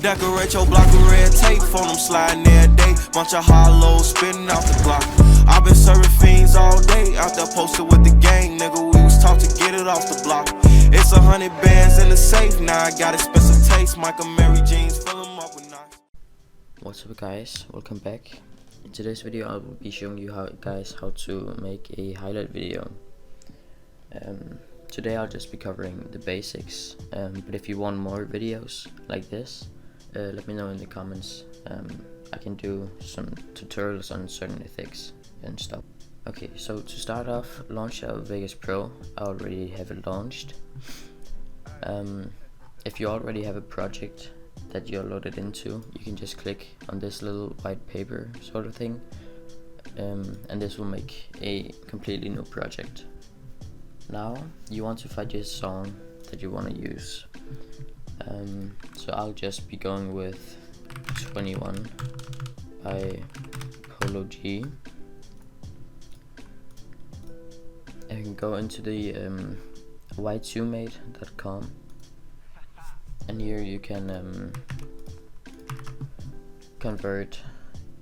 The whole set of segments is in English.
Decorate your block with red tape, phone them sliding every day. Bunch of hollows spitting out the block. I've been serving fiends all day, out there posted with the gang, nigga. We was taught to get it off the block. It's 100 bands in the safe, now I got expensive taste. Michael Mary jeans, fill them up with knots. What's up guys, welcome back. In today's video I will be showing you how to make a highlight video. Today I'll just be covering the basics, but if you want more videos like this, let me know in the comments. I can do some tutorials on certain effects and stuff. Okay, so to start off, launch out Vegas Pro. I already have it launched. If you already have a project that you're loaded into, you can just click on this little white paper sort of thing, and this will make a completely new project. Now you want to find your song that you want to use, so I'll just be going with 21 by Polo G. And you can go into the y2mate.com, and here you can convert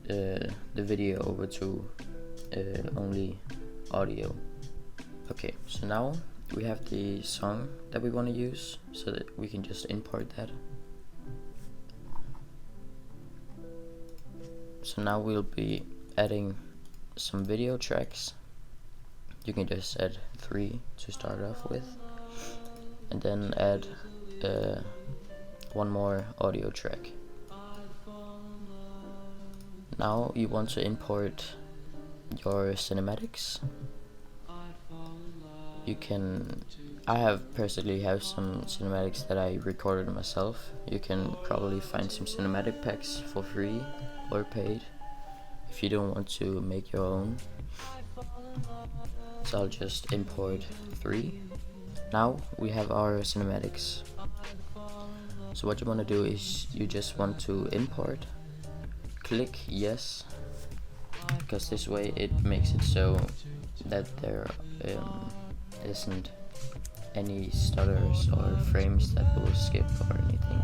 the video over to only audio. Okay, so now we have the song that we want to use, so that we can just import that. So now we'll be adding some video tracks. You can just add 3 to start off with, and then add one more audio track. Now you want to import your cinematics. I personally have some cinematics that I recorded myself. You can probably find some cinematic packs for free or paid if you don't want to make your own. So I'll just import 3. Now we have our cinematics. So what you want to do is you just want to import, click yes, because this way it makes it so that there isn't any stutters or frames that will skip or anything.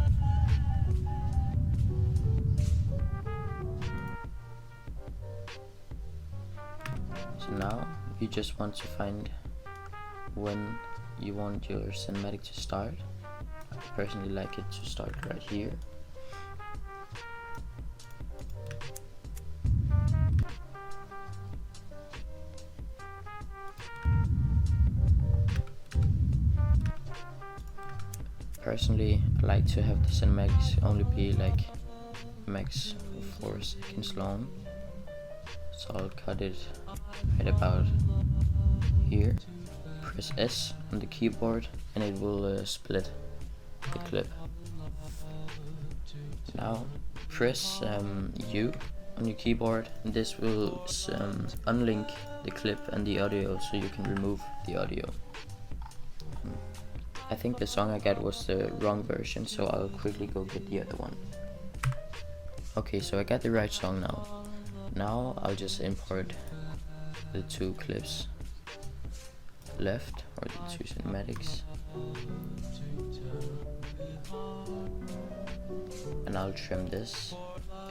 So now you just want to find when you want your cinematic to start. I personally like it to start right here. Personally, I like to have the cinematics only be like max 4 seconds long, so I'll cut it right about here. Press S on the keyboard and it will split the clip. Now press U on your keyboard, and this will unlink the clip and the audio, so you can remove the audio. I think the song I got was the wrong version, so I'll quickly go get the other one. Okay, so I got the right song now. Now I'll just import the 2 clips left, or the 2 cinematics, and I'll trim this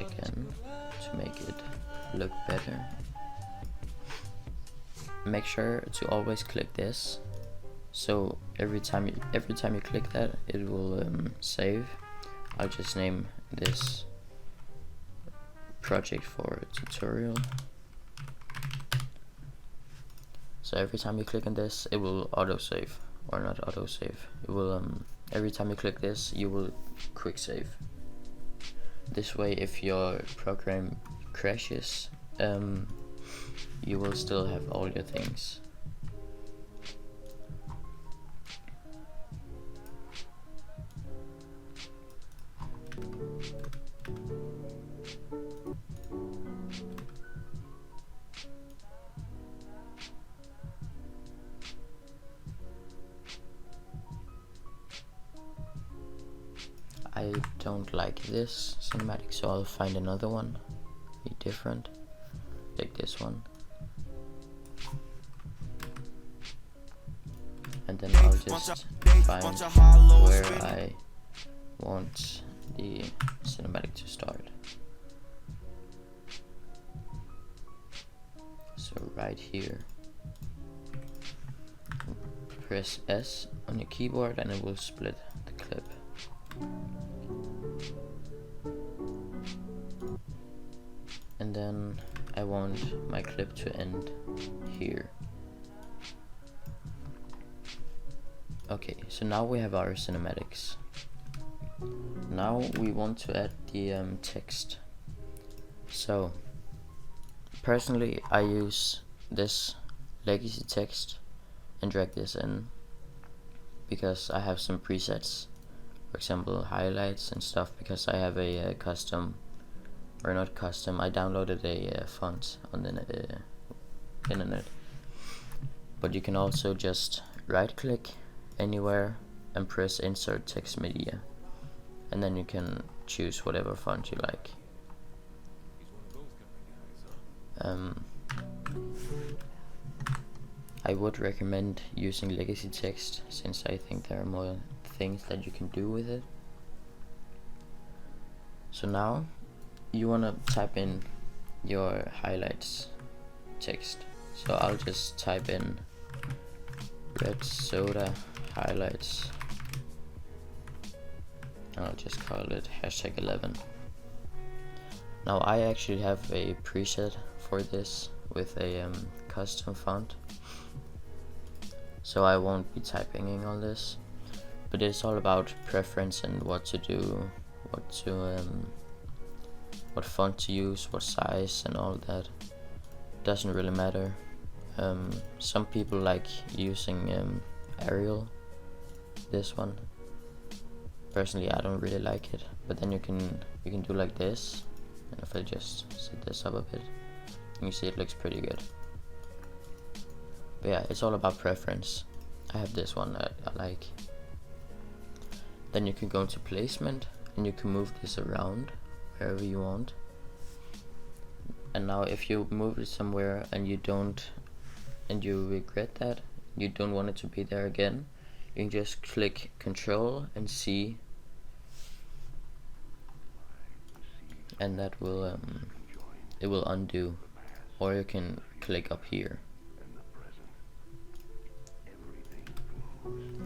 again to make it look better. Make sure to always click this, so every time you click that, it will save. I'll just name this project for tutorial. So every time you click on this, it will autosave, or not autosave. It will every time you click this, you will quick save. This way, if your program crashes, you will still have all your things. I don't like this cinematic, so I'll find another one, be different, like this one. and then I'll just find where I want the cinematic to start. So right here, press S on your keyboard and it will split the clip. And then I want my clip to end here. Okay, so now we have our cinematics. Now we want to add the text. So personally I use this legacy text and drag this in because I have some presets, for example highlights and stuff, because I have a custom, or not custom, I downloaded a font on the internet. But you can also just right click anywhere and press insert text media, and then you can choose whatever font you like. I would recommend using legacy text since I think there are more things that you can do with it. So now you want to type in your highlights text. So I'll just type in red soda highlights, and I'll just call it #11. Now I actually have a preset for this with a custom font, so I won't be typing in all this, but it's all about preference and what to do, what font to use, what size and all that. Doesn't really matter. Some people like using Arial, this one. Personally I don't really like it, but then you can do like this, and if I just set this up a bit, you see it looks pretty good. But yeah, it's all about preference. I have this one that I like. Then you can go into placement and you can move this around wherever you want. And now if you move it somewhere and you regret that, you don't want it to be there again, you can just click Control and C, and that will it will undo. Or you can click up here.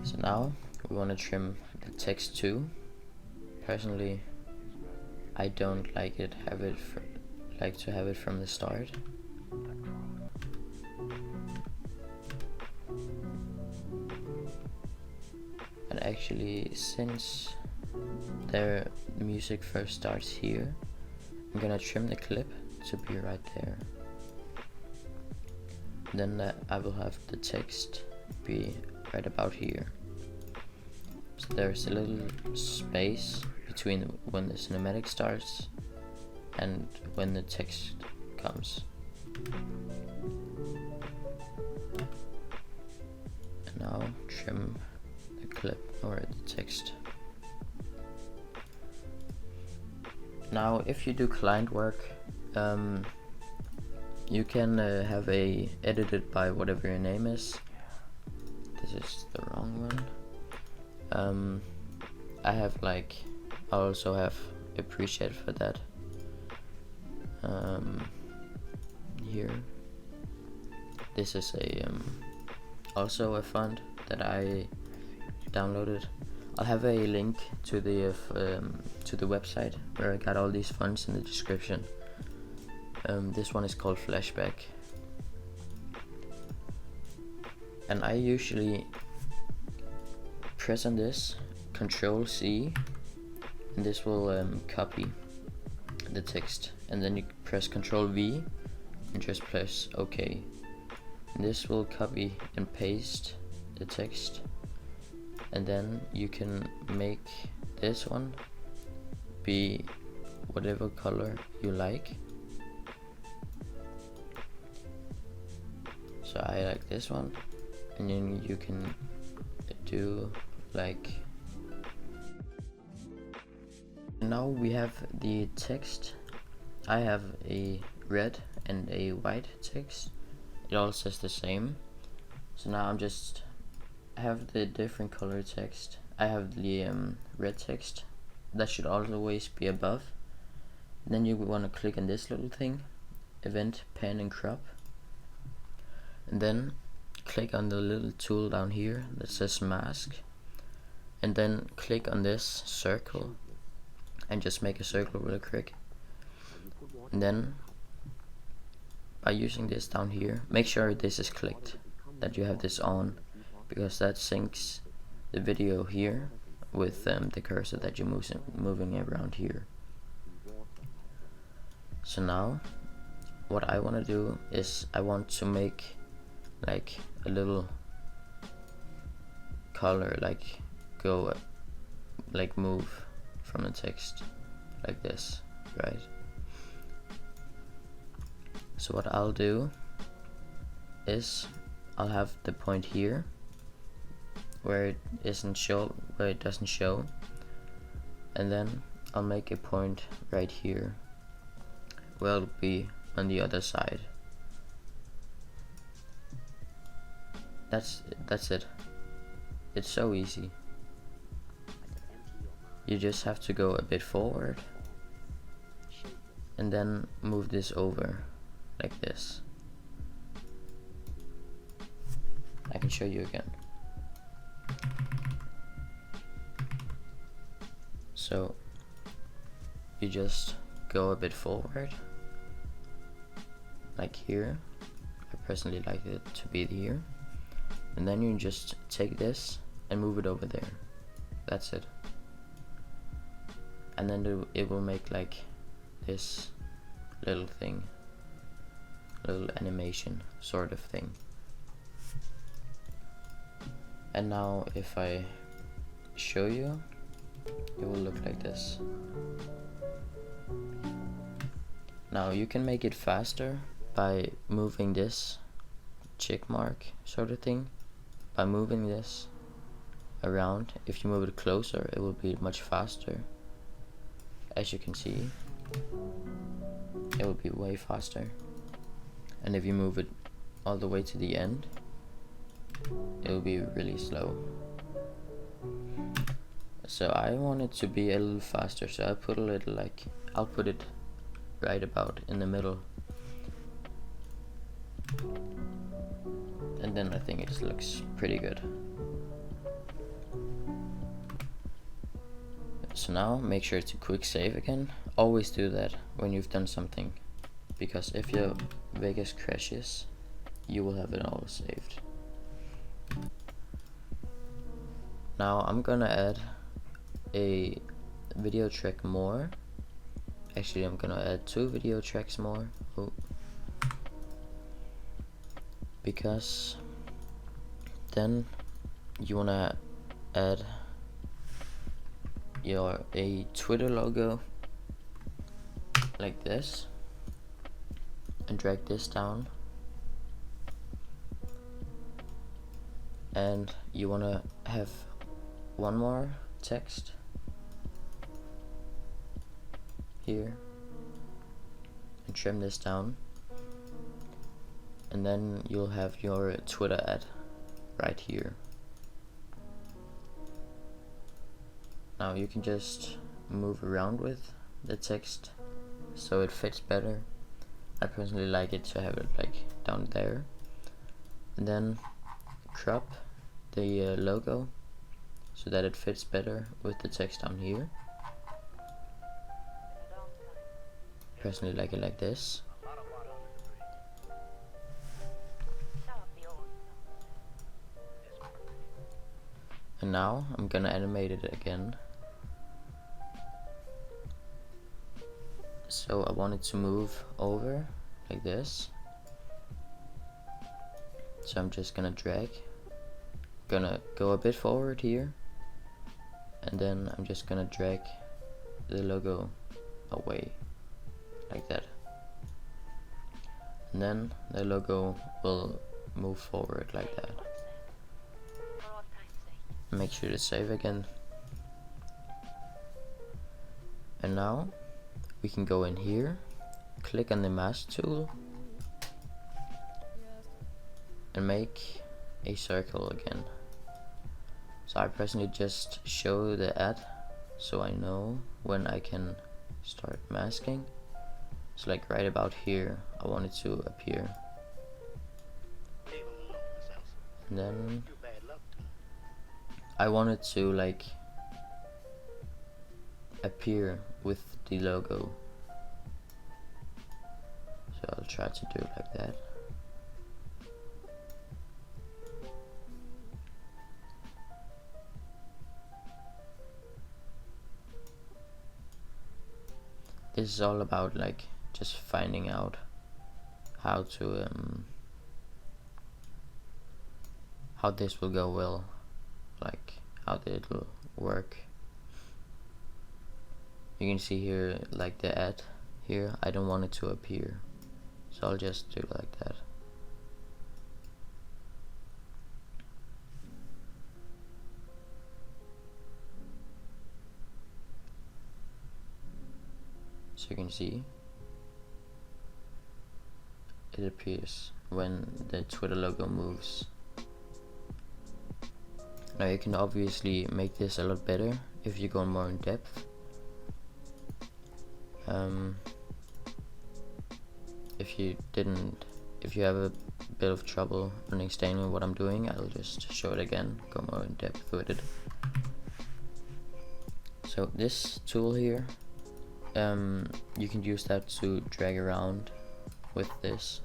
So now we want to trim the text too. Personally I don't like to have it from the start. And actually, since the music first starts here, I'm gonna trim the clip to be right there. Then I will have the text be right about here. So there's a little space between when the cinematic starts and when the text comes. And now trim the clip or the text. Now if you do client work, you can have a edited by whatever your name is. This is the wrong one. I also have a preset for that. Here, this is also a font that I downloaded. I'll have a link to the website where I got all these fonts in the description. This one is called Flashback, and I usually press on this, Control C, and this will copy the text, and then you press Control V and just press OK. And this will copy and paste the text, and then you can make this one be whatever color you like. So I like this one, and then you can do like. Now we have the text. I have a red and a white text. It all says the same. So now I have the different color text. I have the red text that should always be above. Then you want to click on this little thing, event, pan and crop, and then click on the little tool down here that says mask, and then click on this circle and just make a circle real quick. And then by using this down here, make sure this is clicked, that you have this on, because that syncs the video here with the cursor that you're moving around here. So now what I want to do is I want to make like a little color, like go like move from the text like this, right? So what I'll do is I'll have the point here where it doesn't show, and then I'll make a point right here where it'll be on the other side. That's it. It's so easy. You just have to go a bit forward and then move this over like this. I can show you again. So you just go a bit forward, like here. I personally like it to be here. And then you just take this and move it over there. That's it. And then it will make like this little thing, little animation sort of thing. And now if I show you, it will look like this. Now you can make it faster by moving this check mark sort of thing. By moving this around, if you move it closer, it will be much faster. As you can see, it will be way faster. And if you move it all the way to the end, it will be really slow. So I want it to be a little faster, so I put a little, like, I'll put it right about in the middle. And then I think it just looks pretty good. So now make sure to quick save again. Always do that when you've done something, because if your Vegas crashes, you will have it all saved. Now I'm gonna add a video track more. Actually, I'm gonna add 2 video tracks more. Because then you wanna add a Twitter logo like this and drag this down, and you wanna have one more text here and trim this down, and then you'll have your Twitter ad right here. Now you can just move around with the text so it fits better. I personally like it to have it like down there, and then crop the logo so that it fits better with the text down here. Personally like it like this. And now I'm gonna animate it again. So I want it to move over like this. So I'm just gonna drag, gonna go a bit forward here, and then I'm just gonna drag the logo away like that. And then the logo will move forward like that. Make sure to save again. And now we can go in here, click on the mask tool, and make a circle again. So I personally just show the ad so I know when I can start masking. So like right about here I want it to appear, and then I want it to like appear with the logo, so I'll try to do it like that. This is all about like just finding out how to how this will go well, like how it will work. You can see here like the ad here, I don't want it to appear, so I'll just do it like that. So you can see it appears when the Twitter logo moves. Now you can obviously make this a lot better if you go more in depth. If you have a bit of trouble understanding what I'm doing, I'll just show it again, go more in depth with it. So this tool here, you can use that to drag around with this.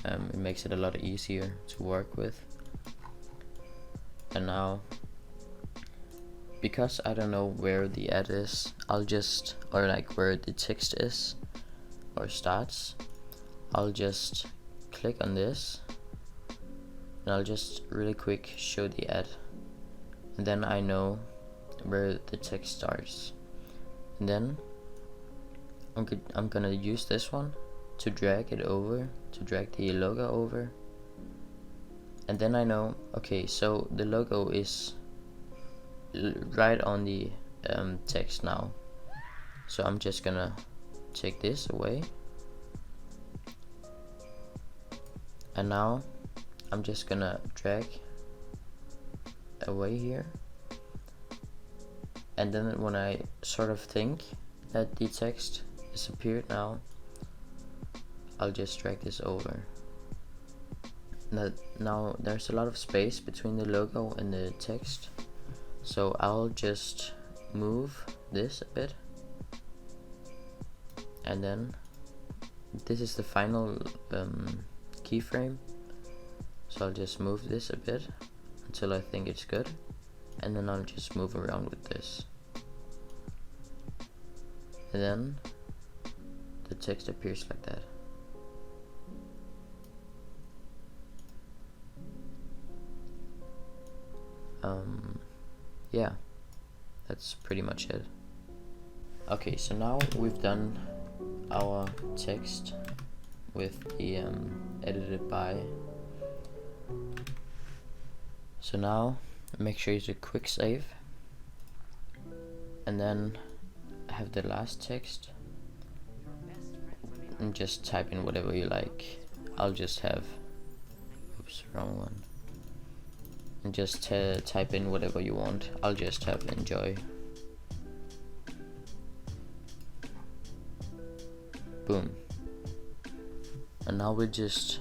It makes it a lot easier to work with. And now, because I don't know where the ad is, I'll just, or like where the text is or starts, I'll just click on this and I'll just really quick show the ad, and then I know where the text starts. And then I'm gonna use this one to drag it over, to drag the logo over, and then I know, okay, so the logo is right on the text now, so I'm just gonna take this away, and now I'm just gonna drag away here, and then when I sort of think that the text disappeared now, I'll just drag this over. Now there's a lot of space between the logo and the text, so I'll just move this a bit, and then this is the final keyframe, so I'll just move this a bit until I think it's good, and then I'll just move around with this, and then the text appears like that. Yeah, that's pretty much it. Okay, so now we've done our text with the edited by. So now make sure you do quick save, and then have the last text and just type in whatever you like. I'll just have, oops, wrong one, and just type in whatever you want. I'll just have enjoy. Boom. And now we'll just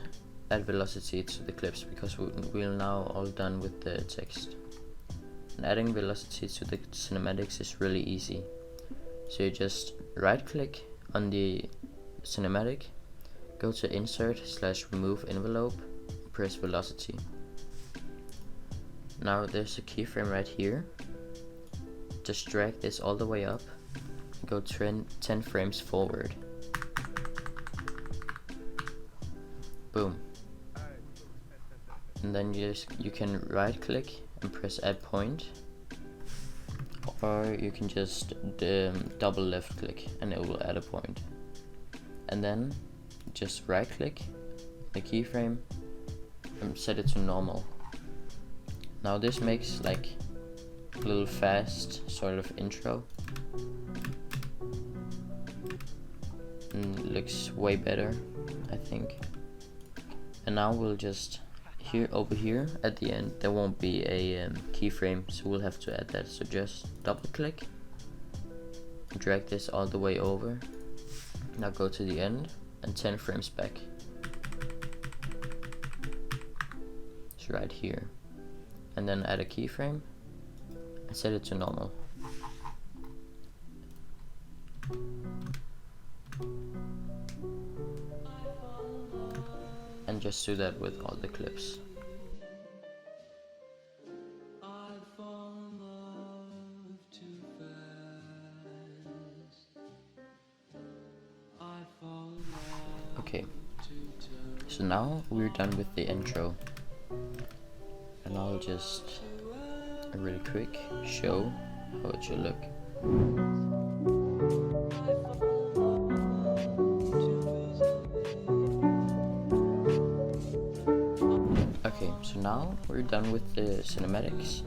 add velocity to the clips, because we're now all done with the text. And adding velocity to the cinematics is really easy. So you just right click on the cinematic, go to insert / remove envelope, press velocity. Now there's a keyframe right here. Just drag this all the way up, go 10 frames forward. Boom. And then you can right click and press add point, or you can just double left click and it will add a point. And then just right click the keyframe and set it to normal. Now this makes like a little fast sort of intro, and it looks way better, I think. And now we'll just over here at the end there won't be a keyframe, so we'll have to add that. So just double click drag this all the way over. Now go to the end and 10 frames back. It's right here. And then add a keyframe and set it to normal. And just do that with all the clips. Okay, so now we're done with the intro, and I'll just really quick show how it should look. Okay, so now we're done with the cinematics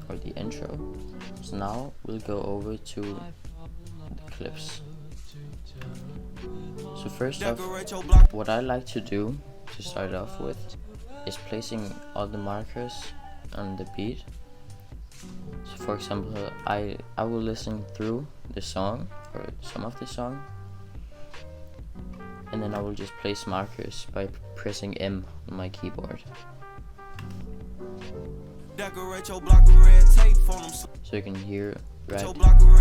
or the intro. So now we'll go over to the clips. So first off, what I like to do to start off with is placing all the markers on the beat. So for example, I will listen through the song or some of the song, and then I will just place markers by pressing M on my keyboard. So you can hear right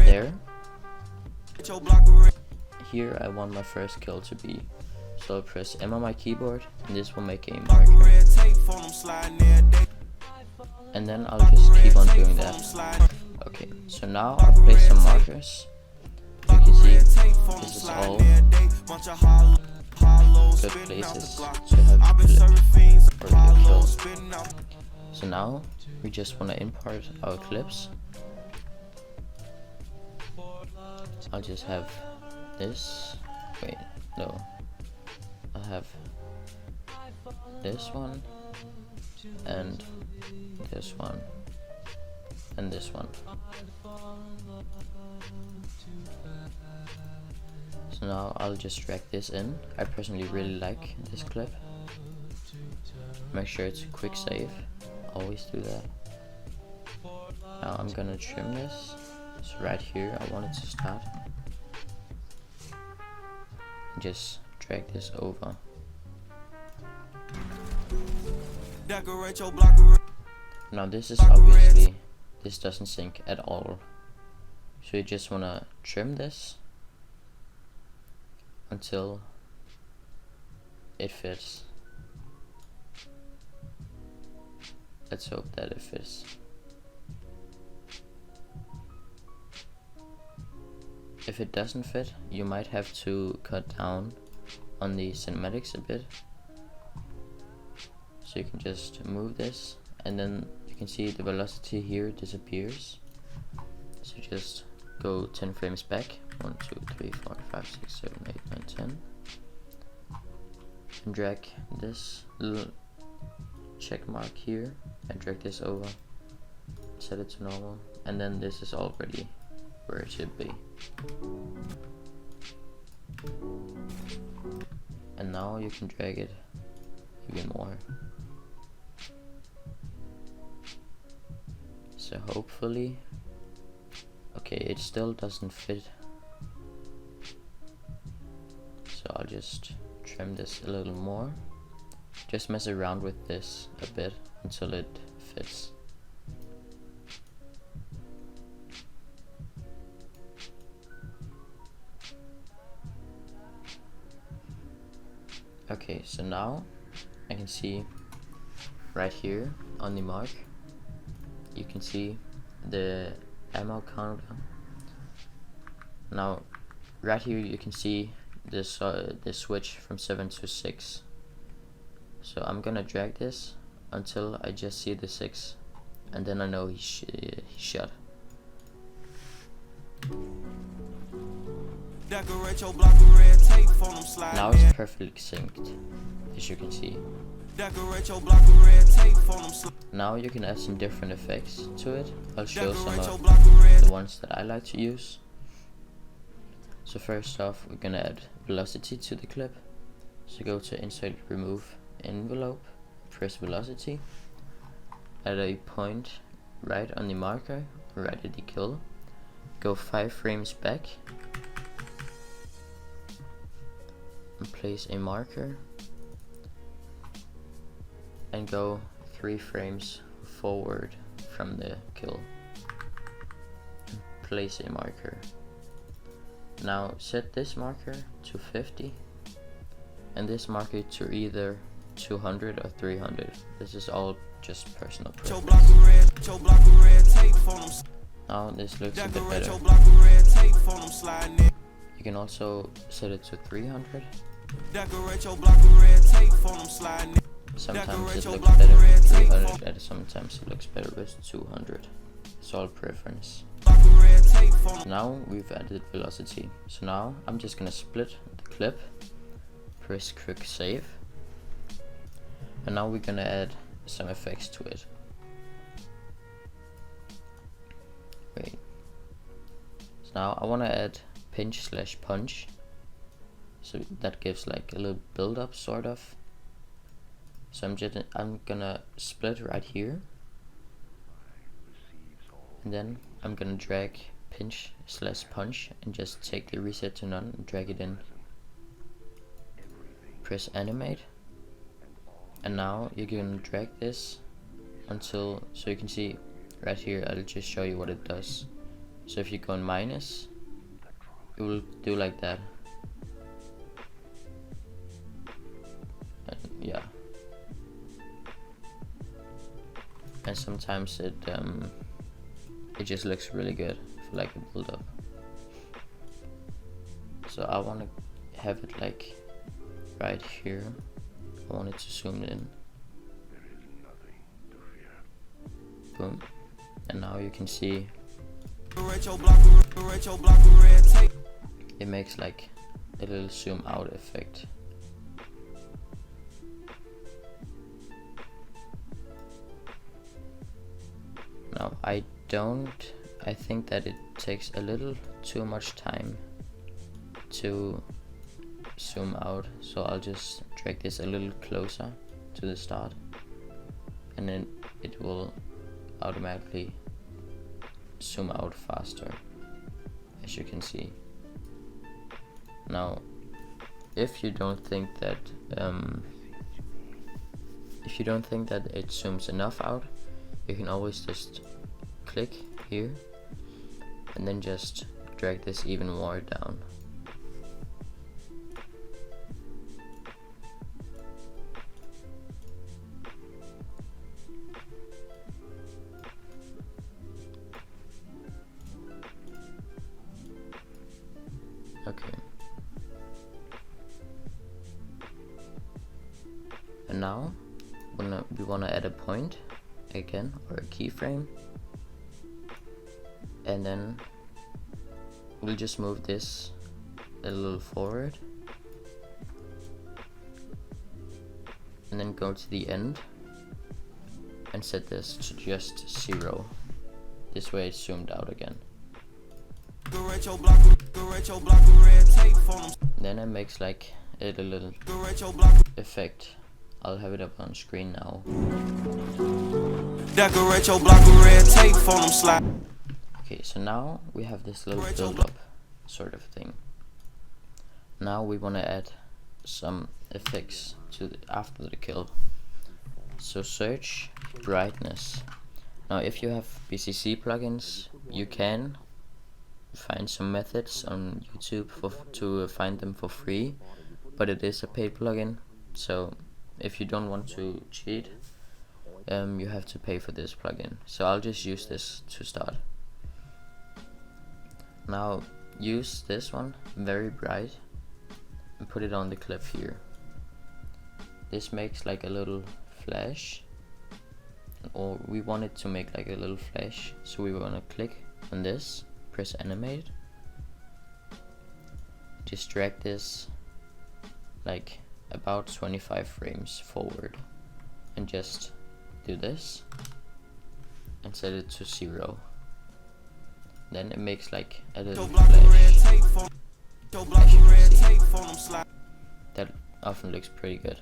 there. Here I want my first kill to be, so I'll press M on my keyboard and this will make a marker. And then I'll just keep on doing that. Okay, so now I've placed some markers. You can see this is all good places to have clip or good kills. So now we just want to import our clips. I'll just have this, wait, no, I'll have this one, and this one, and this one. So now I'll just drag this in. I personally really like this clip. Make sure it's a quick save, always do that. Now I'm gonna trim this, so right here I want it to start. Just drag this over. Now this is obviously, this doesn't sync at all. So you just wanna trim this until it fits. Let's hope that it fits. If it doesn't fit, you might have to cut down on the cinematics a bit. So you can just move this, and then you can see the velocity here disappears. So just go 10 frames back. 1, 2, 3, 4, 5, 6, 7, 8, 9, 10. And drag this little check mark here and drag this over. Set it to normal, and then this is already where it should be. And now you can drag it even more. So hopefully, okay, it still doesn't fit. So I'll just trim this a little more. Just mess around with this a bit until it fits. Okay, so now I can see right here on the mark, you can see the ammo counter. Now right here you can see this this switch from 7 to 6. So I'm gonna drag this until I just see the 6, and then I know he shot. Now it's perfectly synced, as you can see. Now you can add some different effects to it. I'll show some of the ones that I like to use. So first off, we're gonna add velocity to the clip. So go to Insert, Remove Envelope, press Velocity, add a point right on the marker, right at the kill, go 5 frames back and place a marker, and go 3 frames forward from the kill and place a marker. Now set this marker to 50 and this marker to either 200 or 300. This is all just personal preference. Now this looks a bit better. You can also set it to 300. Sometimes it looks better with 300 and sometimes it looks better with 200. It's all preference. Now we've added velocity. So now I'm just gonna split the clip, press quick save, and now we're gonna add some effects to it. Wait. So now I wanna add pinch/punch. So that gives like a little build up sort of. So I'm gonna split right here, and then I'm gonna drag pinch/punch and just take the reset to none and drag it in. Press animate, and now you're gonna drag this until, so you can see right here, I'll just show you what it does. So if you go in minus, it will do like that. And yeah. And sometimes it just looks really good for like a build up. So I want to have it like right here. I want it to zoom in. Boom. And now you can see it makes like a little zoom out effect. Now I think that it takes a little too much time to zoom out, so I'll just drag this a little closer to the start, and then it will automatically zoom out faster, as you can see. Now if you don't think that it zooms enough out, you can always just click here and then just drag this even more down. Okay. And now we wanna add a point again, or a keyframe, and then we'll just move this a little forward and then go to the end and set this to just 0. This way it's zoomed out again. Then it makes like a little effect. I'll have it up on screen now. Decorate your block with red tape on them slide. Okay, so now we have this little build up sort of thing. Now we want to add some effects to after the kill. So search brightness. Now if you have BCC plugins, you can find some methods on YouTube to find them for free, but it is a paid plugin, so if you don't want to cheat, you have to pay for this plugin. So I'll just use this to start. Now use this one, very bright, and put it on the clip here. This makes like a little flash, or we want it to make like a little flash, so we want to click on this, press animate, just drag this like about 25 frames forward and just do this and set it to 0. Then it makes like a little flash. As you can see, that often looks pretty good.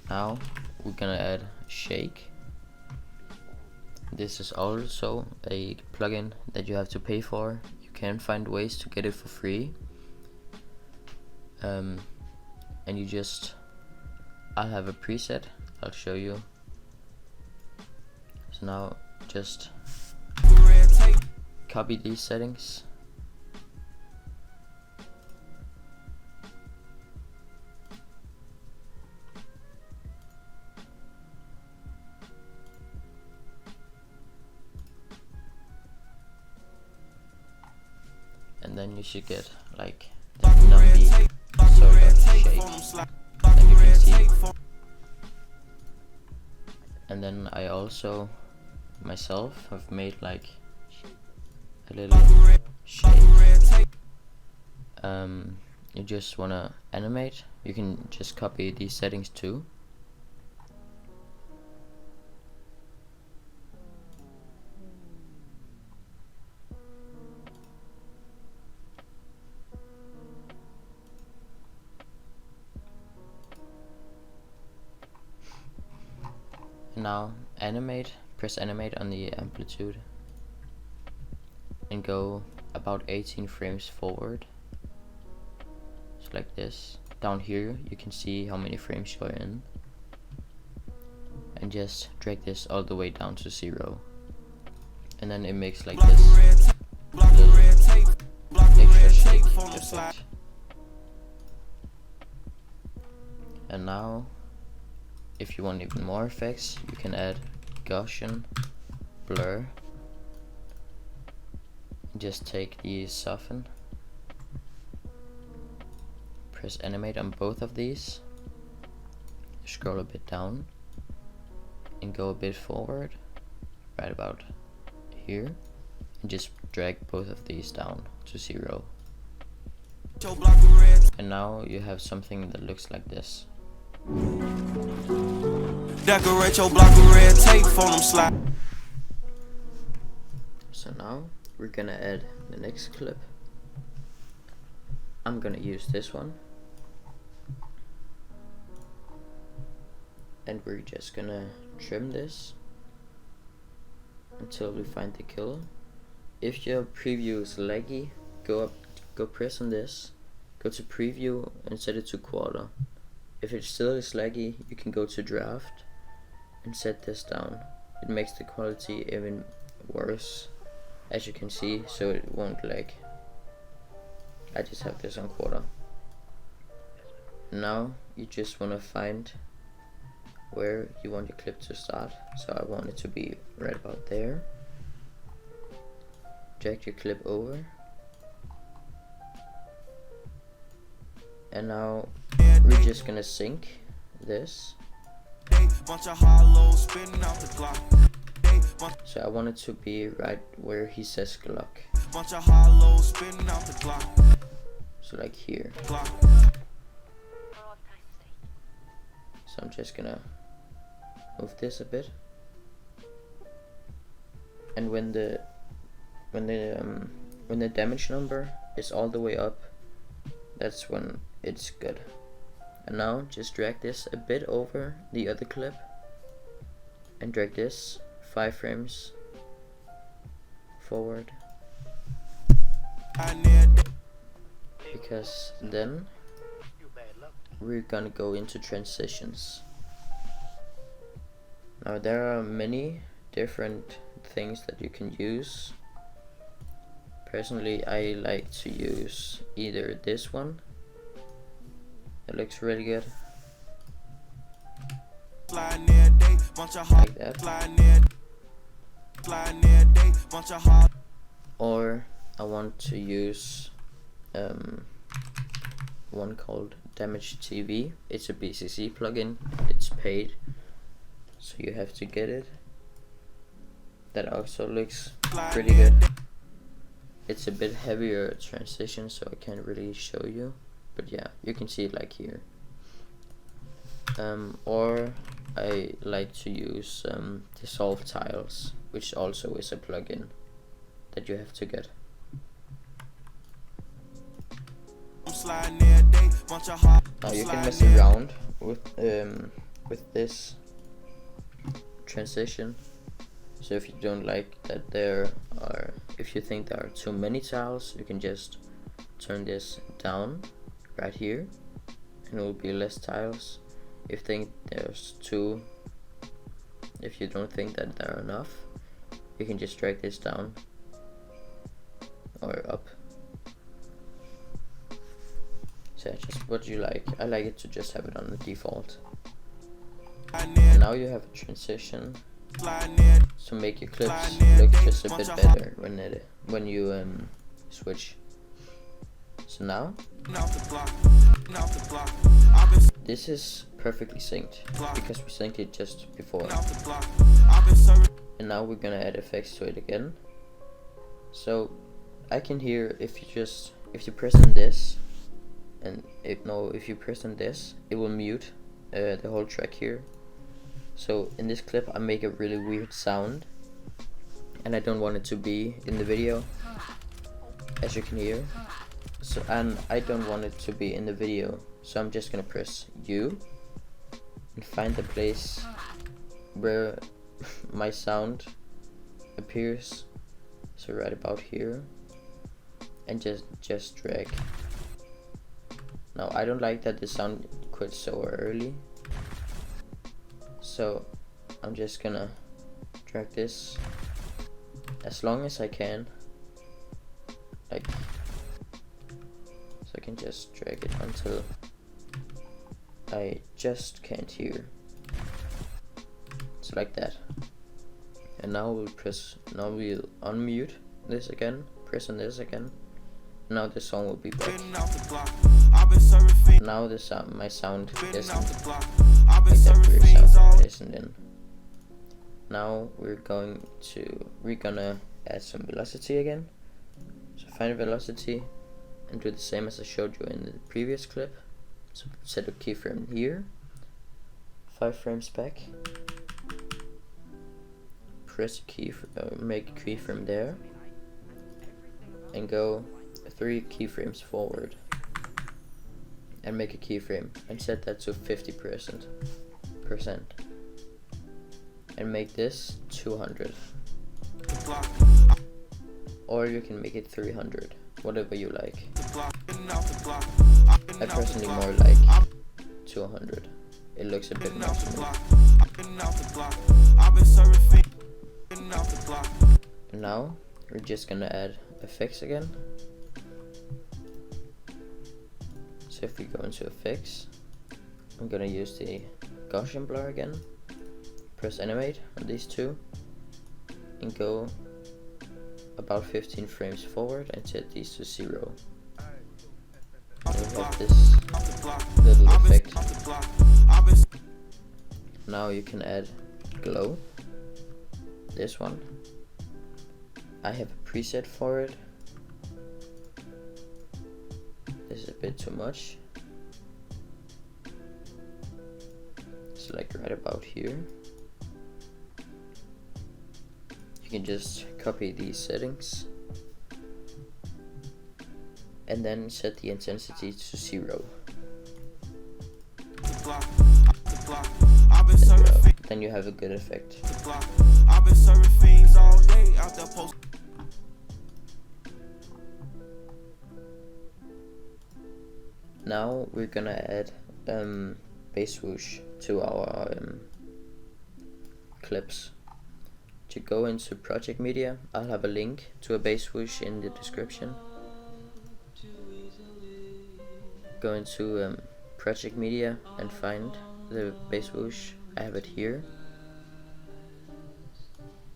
Now we're gonna add shake. this is also a plugin that you have to pay for. You can find ways to get it for free. And you just, I'll have a preset, I'll show you. So now just copy these settings. And then you should get like the Numby sort of shape that you can see. And then I also myself have made like a little shape. You just wanna animate, you can just copy these settings too. Now animate, press animate on the amplitude and go about 18 frames forward. So like this. Down here you can see how many frames you're in, and just drag this all the way down to 0, and then it makes like this little extra shake effect. And now if you want even more effects, you can add Gaussian, blur, just take the soften, press animate on both of these, scroll a bit down and go a bit forward, right about here, and just drag both of these down to 0. And now you have something that looks like this. Decorate your block with red tape for them slide. So now we're gonna add the next clip. I'm gonna use this one, and we're just gonna trim this until we find the kill. If your preview is laggy, go press on this, go to preview and set it to quarter. If it still is laggy, you can go to draft and set this down. It makes the quality even worse, as you can see, so it won't lag. I just have this on quarter. Now you just want to find where you want your clip to start. So I want it to be right about there. Drag your clip over, and now we're just gonna sync this. So I want it to be right where he says CLERKE. So like here. So I'm just gonna move this a bit. And when the damage number is all the way up, that's when it's good. And now just drag this a bit over the other clip and drag this 5 frames forward, because then we're gonna go into transitions. Now there are many different things that you can use. Personally, I like to use either this one. It looks really good, like that, or I want to use one called Damage TV. It's a BCC plugin, it's paid, so you have to get it. That also looks pretty good. It's a bit heavier transition, so I can't really show you, but yeah, you can see it like here. Or I like to use Dissolve Tiles, which also is a plugin that you have to get. Now you can mess around with this transition So if you don't like that there are, if you think there are too many tiles, you can just turn this down right here and it will be less tiles. If you don't think that there are enough, you can just drag this down or up. So just what you like. I like it to just have it on the default. And now you have a transition to make your clips look just a bit better when you switch. So now this is perfectly synced because we synced it just before. And now we're gonna add effects to it again. So I can hear if you press on this, and if you press on this, it will mute the whole track here. So in this clip I make a really weird sound and I don't want it to be in the video, as you can hear. So, and I don't want it to be in the video, so I'm just gonna press U and find the place where my sound appears, so right about here, and just drag. Now I don't like that the sound quits so early, so I'm just gonna drag this as long as I can, like so I can just drag it until I just can't hear. So like that. And now we'll unmute this again, press on this again. Now the song will be back. Now the sound, my sound isn't like that weird sound isn't in. Now we're gonna add some velocity again. So find velocity and do the same as I showed you in the previous clip. So set a keyframe here, 5 frames back, press make a keyframe there, and go 3 keyframes forward and make a keyframe and set that to 50% and make this 200, or you can make it 300, whatever you like. I personally more like 200. It looks a bit more smooth. And now we're just gonna add effects again. So if we go into effects, I'm gonna use the Gaussian blur again. Press animate on these two and go about 15 frames forward and set these to 0. And we have this little effect. Now you can add glow. This one, I have a preset for it. This is a bit too much. It's like right about here. You can just copy these settings and then set the intensity to 0. Then you have a good effect. Now we're gonna add bass swoosh to our clips. To go into project media, I'll have a link to a bass swoosh in the description. Go into project media and find the bass swoosh. I have it here,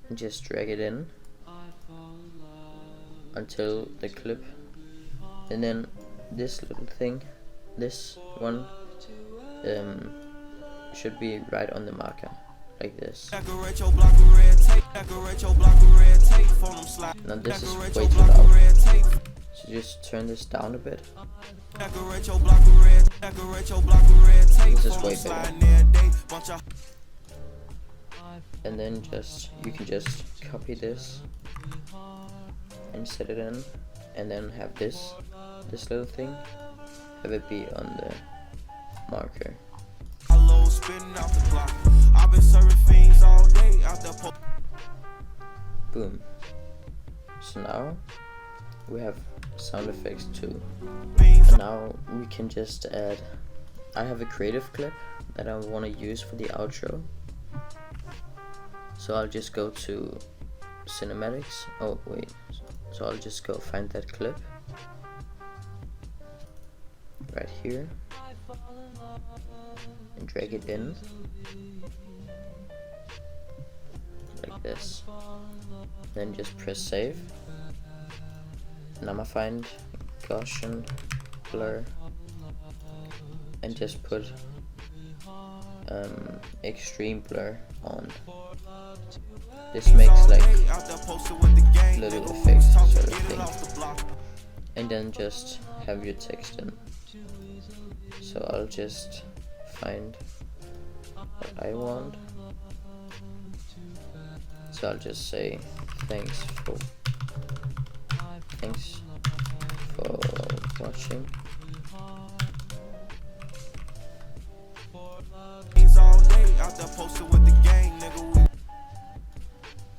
and just drag it in until the clip, and then this little thing, this one should be right on the marker, like this. Now this is way too loud, so just turn this down a bit. This is way better. And then you can just copy this and set it in, and then have this little thing, have it be on the marker. Boom. So now we have sound effects too. And now we can just add, I have a creative clip that I want to use for the outro. So I'll just go to cinematics. Oh wait, so I'll just go find that clip right here and drag it in like this. Then just press save. And I'm gonna find Gaussian blur and just put extreme blur on. This makes like little effects sort of thing. And then just have your text in. So I'll just find what I want. So I'll just say thanks for watching.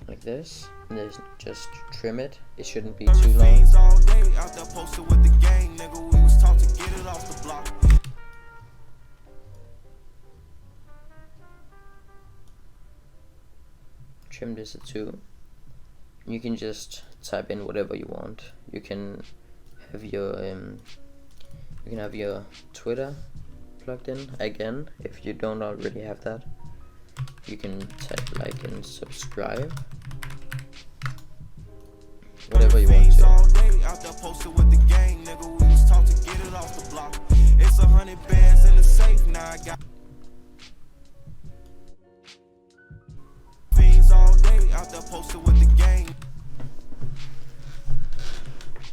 Like this, and then just trim it. It shouldn't be too long. Trim this at 2. You can just type in whatever you want. You can have your Twitter plugged in again if you don't already have that. You can type like and subscribe, whatever you want to.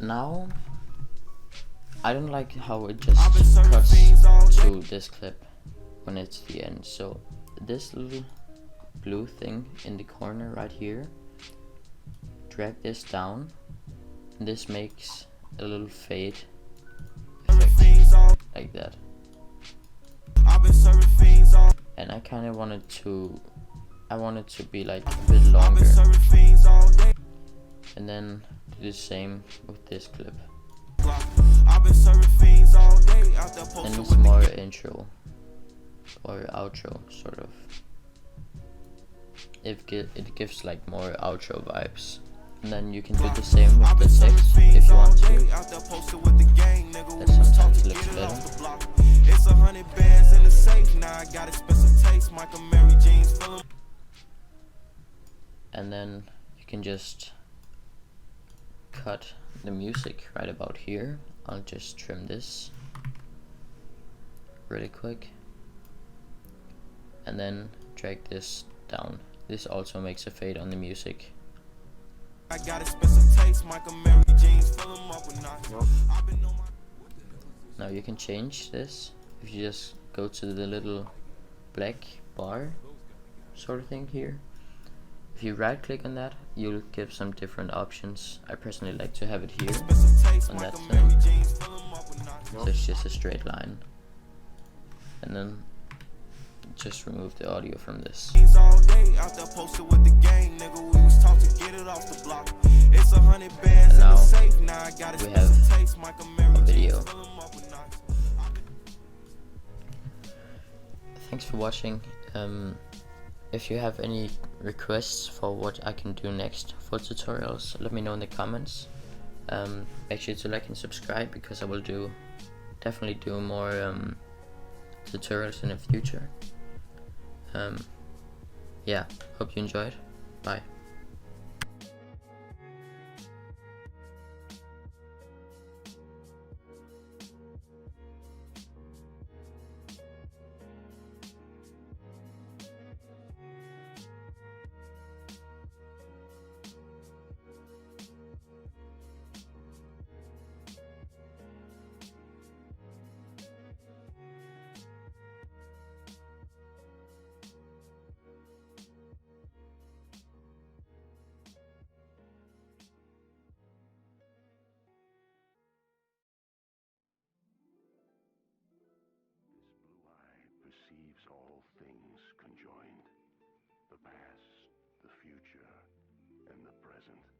Now, I don't like how it just cuts to this clip when it's the end. So this little blue thing in the corner right here, drag this down. This makes a little fade effect like that. And I kind of want it to be like a bit longer. And then do the same with this clip. And it's more intro or outro sort of. It gives like more outro vibes. And then you can do the same with the text if you want to. That sometimes looks better. It's 100 bands in the safe. Now I got expensive taste. Michael Mary jeans fill 'em. And then you can just cut the music right about here. I'll just trim this really quick and then drag this down. This also makes a fade on the music. I got expensive taste, Michael Mary jeans, fill 'em up with knots. Now you can change this if you just go to the little black bar sort of thing here. If you right click on that, you'll give some different options. I personally like to have it here on that thing. So it's just a straight line. And then just remove the audio from this. And now we have a video. Thanks for watching. If you have any requests for what I can do next for tutorials, let me know in the comments. Make sure to like and subscribe because I will definitely do more tutorials in the future. Yeah, hope you enjoyed. Bye. Perceives all things conjoined, the past, the future, and the present. present.